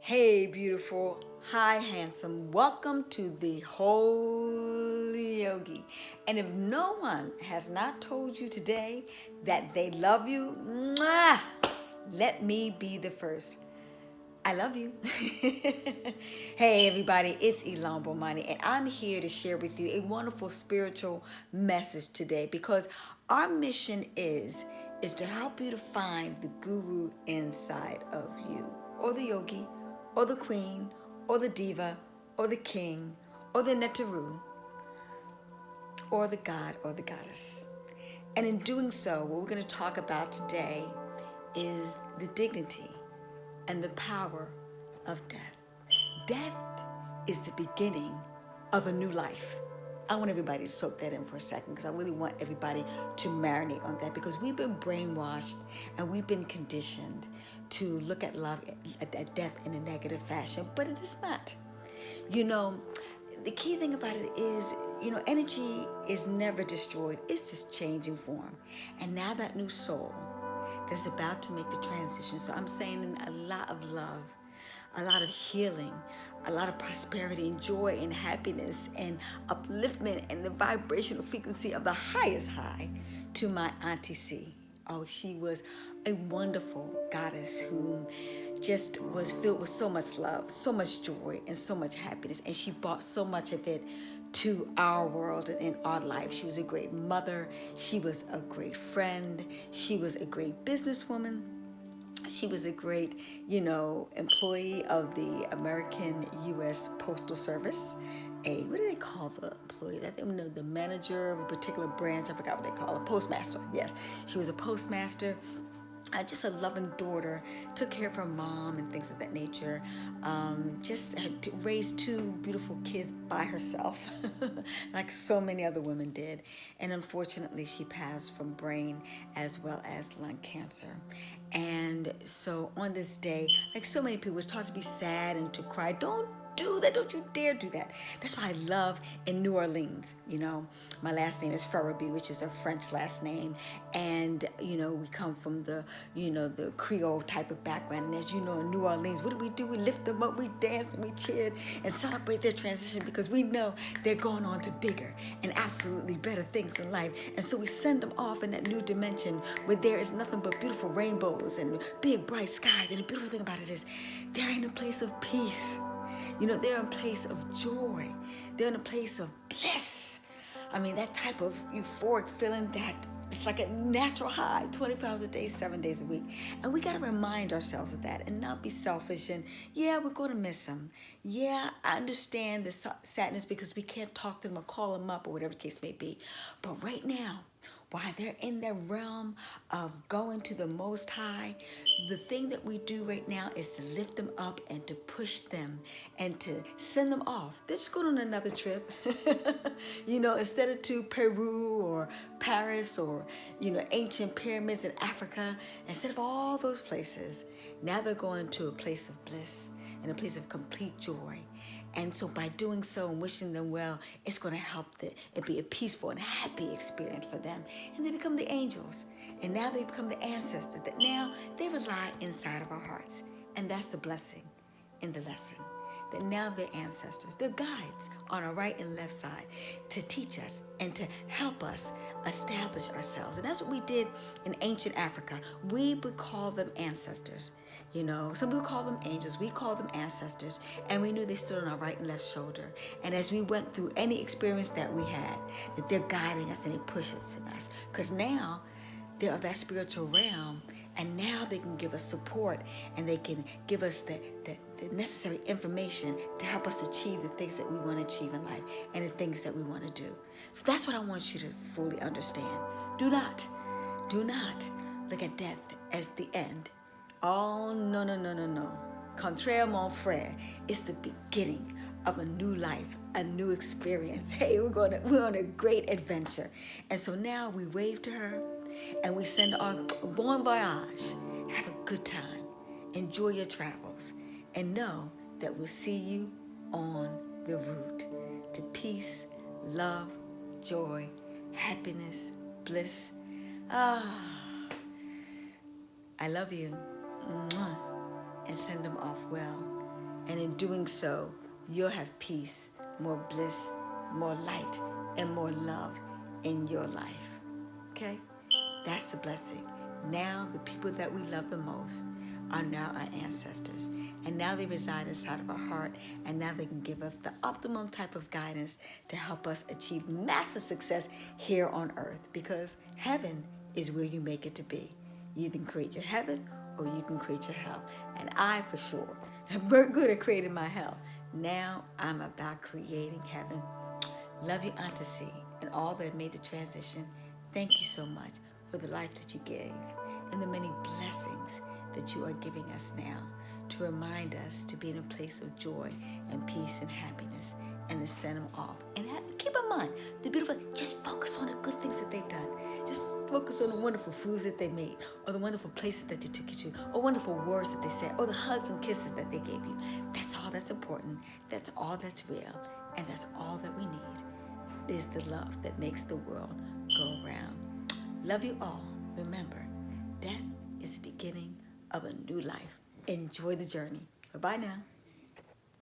Hey, beautiful. Hi, handsome. Welcome to the Holy Yogi. And if no one has not told you today that they love you, mwah, let me be the first. I love you. Hey, everybody, it's Ilan Bomani, and I'm here to share with you a wonderful spiritual message today because our mission is to help you to find the guru inside of you, or the yogi, or the queen, or the diva, or the king, or the netaru, or the god, or the goddess. And in doing so, what we're going to talk about today is the dignity and the power of death. Death is the beginning of a new life. I want everybody to soak that in for a second because I really want everybody to marinate on that because we've been brainwashed and we've been conditioned to look at love, at death in a negative fashion, but it is not. You know, the key thing about it is, energy is never destroyed. It's just changing form. And now that new soul that's about to make the transition. So I'm saying a lot of love, a lot of healing, a lot of prosperity and joy and happiness and upliftment and the vibrational frequency of the highest high to my Auntie C. Oh, she was a wonderful goddess who just was filled with so much love, so much joy, and so much happiness. And she brought so much of it to our world and in our life. She was a great mother. She was a great friend. She was a great businesswoman. She was a great, employee of the American U.S. Postal Service. What do they call the employee? I think the manager of a particular branch. I forgot what they call it. Postmaster. Yes, she was a postmaster. Just a loving daughter, took care of her mom and things of that nature. Just had raised two beautiful kids by herself, like so many other women did. And unfortunately, she passed from brain as well as lung cancer. And so on this day, like so many people, it's taught to be sad and to cry. Don't do that. Don't you dare do that. That's why I love in New Orleans. My last name is Farabee, which is a French last name. And, we come from the Creole type of background. And as you know, in New Orleans, what do? We lift them up, we danced and we cheered and celebrate their transition because we know they're going on to bigger and absolutely better things in life. And so we send them off in that new dimension where there is nothing but beautiful rainbows and big bright skies. And the beautiful thing about it is they're in a place of peace. They're in a place of joy. They're in a place of bliss. I mean, that type of euphoric feeling that it's like a natural high, 24 hours a day, 7 days a week. And we got to remind ourselves of that and not be selfish. And yeah, we're going to miss them. Yeah, I understand the sadness because we can't talk to them or call them up or whatever the case may be. But right now, while they're in the realm of going to the Most High, the thing that we do right now is to lift them up and to push them and to send them off. They're just going on another trip, instead of to Peru or Paris or, ancient pyramids in Africa, instead of all those places, now they're going to a place of bliss and a place of complete joy. And so by doing so and wishing them well, it's going to help it be a peaceful and happy experience for them. And they become the angels. And now they become the ancestors that now they rely inside of our hearts. And that's the blessing in the lesson. That now they're ancestors, they're guides on our right and left side to teach us and to help us establish ourselves. And that's what we did in ancient Africa. We would call them ancestors. Some people call them angels. We call them ancestors. And we knew they stood on our right and left shoulder. And as we went through any experience that we had, that they're guiding us and they push us in us. Because now they're of that spiritual realm. And now they can give us support and they can give us the necessary information to help us achieve the things that we want to achieve in life and the things that we want to do. So that's what I want you to fully understand. Do not look at death as the end. Oh, no, no, no, no, no. Contraire, mon frère. It's the beginning of a new life, a new experience. Hey, we're on a great adventure. And so now we wave to her and we send our bon voyage. Have a good time. Enjoy your travels. And know that we'll see you on the route to peace, love, joy, happiness, bliss. I love you. Mwah. And send them off well. And in doing so, you'll have peace, more bliss, more light, and more love in your life. Okay? That's the blessing. Now the people that we love the most are now our ancestors. And now they reside inside of our heart, and now they can give us the optimum type of guidance to help us achieve massive success here on earth, because heaven is where you make it to be. You either create your heaven or you can create your hell. And I, for sure, am very good at creating my hell. Now I'm about creating heaven. Love you, Auntie C, and all that made the transition. Thank you so much for the life that you gave and the many blessings that you are giving us now to remind us to be in a place of joy and peace and happiness, and to send them off. And keep in mind, the beautiful, just focus on the good things that they've done. Just focus on the wonderful foods that they made, or the wonderful places that they took you to, or wonderful words that they said, or the hugs and kisses that they gave you. That's all that's important. That's all that's real. And that's all that we need, is the love that makes the world go round. Love you all. Remember, death is the beginning of a new life. Enjoy the journey. Bye-bye now.